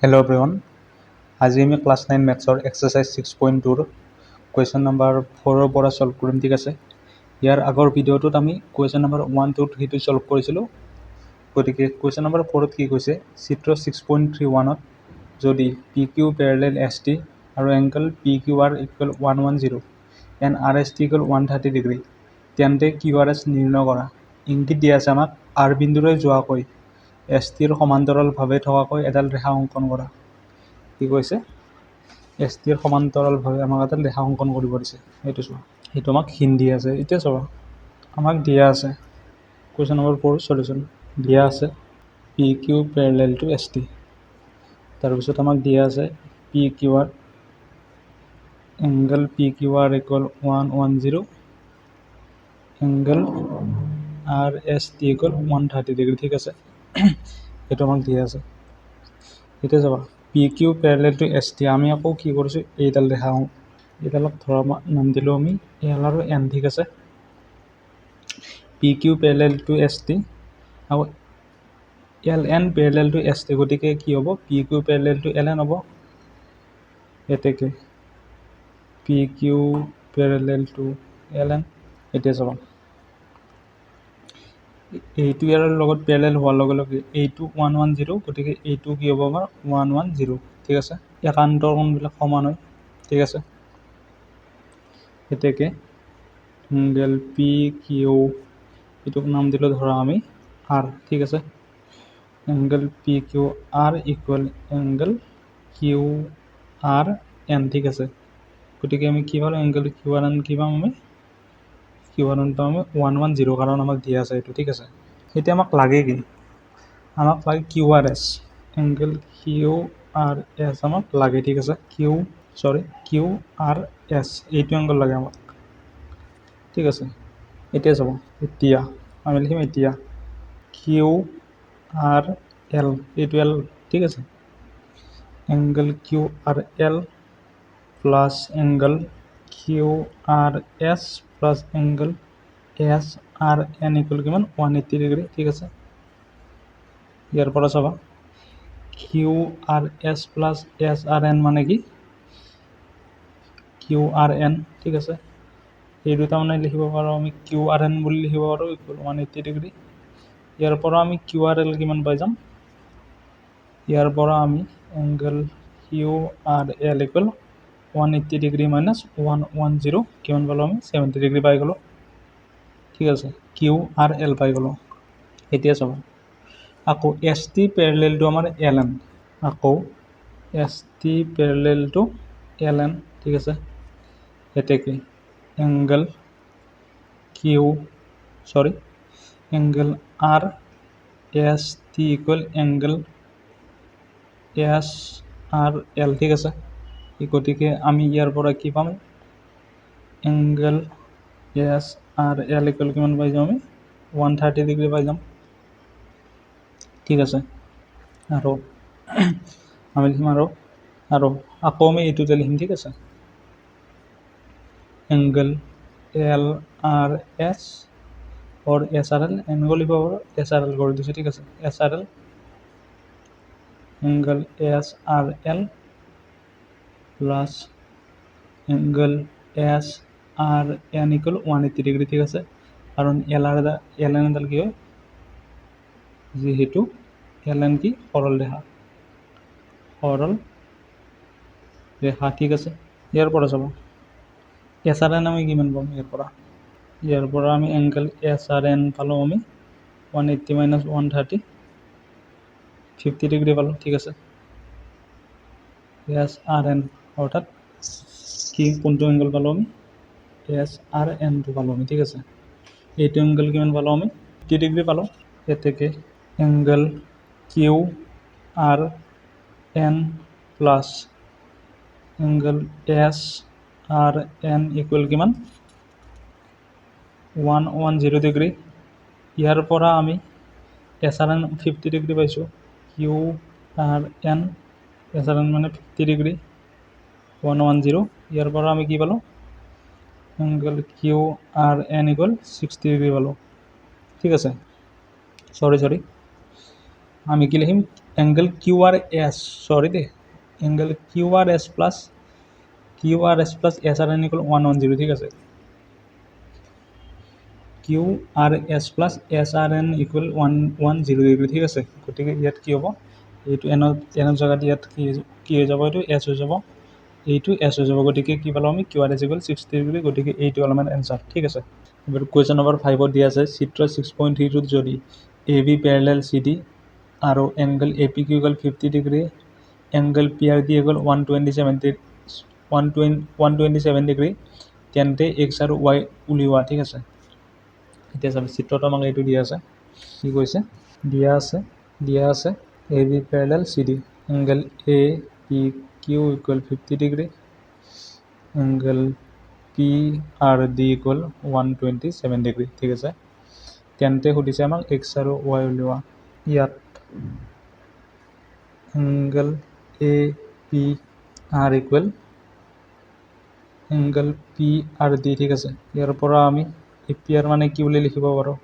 Hello everyone. আজি আমি class 9 মেথছৰ exercise 6.2 question number 4ৰ পৰা সলভ কৰিম, ঠিক আছে। ইয়াৰ আগৰ ভিডিঅ'টোত আমি কুৱেশ্যন নম্বৰ 1, 2, 3টো সলভ কৰিছিলোঁ। গতিকে কুৱেশ্যন নম্বৰ 4ত কি কৈছে, চিত্ৰ 6.31ত যদি P Q parallel S T আৰু angle P Q R equal 110 and R S T equal 130 degree, তেন্তে কিউ আৰ এছ নিৰ্ণয় কৰা। ইংগিত দিয়া আছে আমাক আৰ বিন্দুলৈ যোৱাকৈ এছ টিৰ সমান্তৰালভাৱে থকাকৈ এডাল ৰেখা অংকন কৰা। কি কৈছে, এছ টিৰ সমান্তৰালভাৱে আমাক এডাল ৰেখা অংকন কৰিব দিছে। সেইটো চোৱা, সেইটো আমাক হিন্দী আছে। এতিয়া চাবা, আমাক দিয়া আছে কুৱেশ্যন নম্বৰ 4 সলিউশ্যন দিয়া আছে P Q parallel to S T. তাৰপিছত আমাক দিয়া আছে P Q R angle P Q R equal 110 angle R S T equal 130 degree, ঠিক আছে। সেইটো আমাক দিয়া আছে। এতিয়া চাবা, P Q parallel to S T, আমি আকৌ কি কৰিছোঁ, এইডাল ৰেখা এইডালক ধৰা নাম দিলোঁ আমি এল আৰু এন, ঠিক আছে। P Q parallel to S T আৰু L N parallel to S T, গতিকে কি হ'ব, P Q parallel to L N হ'ব। এতেকে P Q parallel to L N. এতিয়া চাবা, এইটো ইয়াৰ লগত পেৰেলেল হোৱাৰ লগে লগে এইটো 110, গতিকে এইটো কি হ'ব আমাৰ 110, ঠিক আছে। একান্তৰ কোণবিলাক সমান হয়, ঠিক আছে। এতেকে এংগল পি কিউ, এইটোক নাম দিলোঁ ধৰা আমি আৰ, ঠিক আছে। Angle P Q R equal angle Q R N, ঠিক আছে। গতিকে আমি কি পালোঁ, এংগল কিউ আৰ এন কি পাম, আমি কিউ আৰ এন পাম আমি 110, কাৰণ আমাক দিয়া আছে এইটো, ঠিক আছে। এতিয়া আমাক লাগে কি, আমাক লাগে Q R S, angle Q R S আমাক লাগে, ঠিক আছে। কিউ আৰ এছ, এইটো এংগল লাগে আমাক, ঠিক আছে। এতিয়া চাব, এতিয়া আমি লিখিম এতিয়া কিউ আৰ এল, এইটো এল, ঠিক আছে। Angle Q R L plus angle Q R S plus angle S R N equal কিমান 180 ডিগ্ৰী, ঠিক আছে। ইয়াৰ পৰা চাবা, Q R S plus S R N মানে কি, কিউ আৰ এন, ঠিক আছে। এই দুটা মানে লিখিব পাৰোঁ আমি কিউ আৰ এন বুলি লিখিব পাৰোঁ ইকুৱেল 180 ডিগ্ৰী। ইয়াৰ পৰা আমি কিউ আৰ এল কিমান পাই যাম, ইয়াৰ পৰা আমি angle Q R L equal 180 degree minus 110 কিমান পালোঁ, আমি 70 ডিগ্ৰী পাই গ'লোঁ, ঠিক আছে। কিউ আৰ এল পাই গ'লোঁ। এতিয়া চাব, আকৌ এছ টি পেৰেলেল টু আমাৰ এল এন, আকৌ S T parallel to L N, ঠিক আছে। এতেকে angle angle R S T equal angle S R L, ঠিক আছে। গতিকে আমি ইয়াৰ পৰা কি পাম, angle S R L equal কিমান পাই যাম, আমি 130 ডিগ্ৰী পাই যাম, ঠিক আছে। আৰু আমি লিখিম আৰু আকৌ আমি এইটোতে লিখিম, ঠিক আছে। এংগল এল আৰ এছ और एस आर एल एंगल लिखा होगा एस आर एल कर दीजिए, ठीक है। S R L angle S R L plus angle S R N equal 180 degree, ठीक है। कारण एल एन एडाल कि जीतु एल एन की सरल रेखा, ठीक है। यार पर चाब एस आर एन आम कि पाम, ইয়াৰ পৰা আমি এংগল এছ আৰ এন পালোঁ, আমি 180 মাইনাছ 130 50 ডিগ্ৰী পালোঁ, ঠিক আছে। এছ আৰ এন অৰ্থাৎ কি কোনটো এংগল পালোঁ, আমি এছ আৰ এনটো পালোঁ আমি, ঠিক আছে। এইটো এংগল কিমান পালোঁ, আমি 50 ডিগ্ৰী পালোঁ। এতেকে angle Q R N plus angle S R N equal কিমান 110 ডিগ্ৰী। ইয়াৰ পৰা আমি এছ আৰ এন 50 ডিগ্ৰী পাইছোঁ, Q R N S R N মানে 50 ডিগ্ৰী 110। ইয়াৰ পৰা আমি কি পালোঁ, angle Q R N equal 60 degree পালোঁ, ঠিক আছে। চৰি আমি কি লিখিম, angle Q R S sorry দেই angle Q R S plus S R N equal 110 ঠিক আছে Q R S plus S R N equal 110 degree ঠিক আছে গতিকে ইয়াত কি হ'ব এইটো এনৰ জেগাত ইয়াত কি হৈ যাব এইটো এছ হৈ যাব এইটো এছ হৈ যাব গতিকে কি পালোঁ আমি Q R S equal 60 degree গতিকে এইটো অলপমান এনচাৰ ঠিক আছে এবাৰ কুৱেশ্যন নম্বৰ 5 দিয়া আছে চিত্ৰ 6.32 যদি A B parallel C D আৰু angle A P Q equal 50 degree angle P R D equal 127 degree তেন্তে এক্স আৰু ৱাই উলিওৱা ঠিক আছে এতিয়া চাব চিত্ৰটো আমাক এইটো দিয়া আছে কি কৈছে দিয়া আছে A B parallel C D angle A P Q equal 50 degree angle P R D equal 127 degree ঠিক আছে তেন্তে সুধিছে আমাক এক্স আৰু ৱাই উলিওৱা ইয়াত angle A P R equal angle P R D ঠিক আছে ইয়াৰ পৰা আমি এ পি আৰ মানে কি বুলি লিখিব পাৰোঁ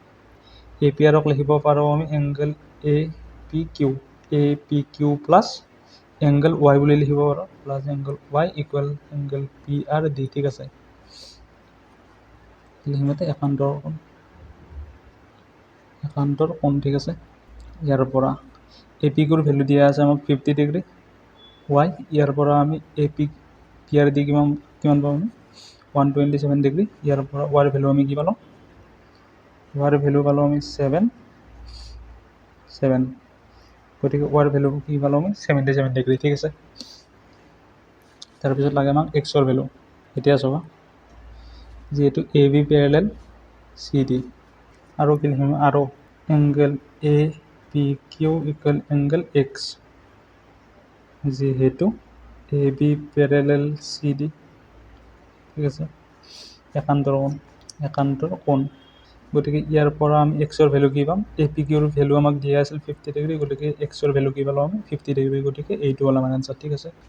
এ পি আৰক লিখিব পাৰোঁ আমি angle A P Q plus angle Y বুলি লিখিব পাৰোঁ plus angle Y equal angle P R D ঠিক আছে লিখিমতে একান্তৰ কোণ ঠিক আছে ইয়াৰ পৰা এ পি কিউৰ ভেলু দিয়া আছে আমাক 50 ডিগ্ৰী ৱাই ইয়াৰ পৰা আমি এ পি আৰ ডি কিমান পাম আমি 127 ডিগ্ৰী ইয়াৰ পৰা ৱাইৰ ভেলু আমি কি পালোঁ ৱাইৰ ভেলু পালোঁ আমি 7 গতিকে ৱাইৰ ভেলু কি পালোঁ আমি 77 ডিগ্ৰী ঠিক আছে তাৰপিছত লাগে আমাক এক্সৰ ভেলু এতিয়া চাবা যিহেতু A B parallel C D আৰু কি লিখিম আৰু angle A P Q equal angle X যিহেতু A B parallel C D ঠিক আছে একান্তৰ কোণ গতিকে ইয়াৰ পৰা আমি এক্সৰ ভেলু কি পাম এ পি কিউৰ ভেলু আমাক দিয়া আছিল 50 ডিগ্ৰী গতিকে এক্সৰ ভেলু কি পালোঁ আমি 50 ডিগ্ৰী গতিকে এইটো হ'ল আমাৰ এনচাৰ ঠিক আছে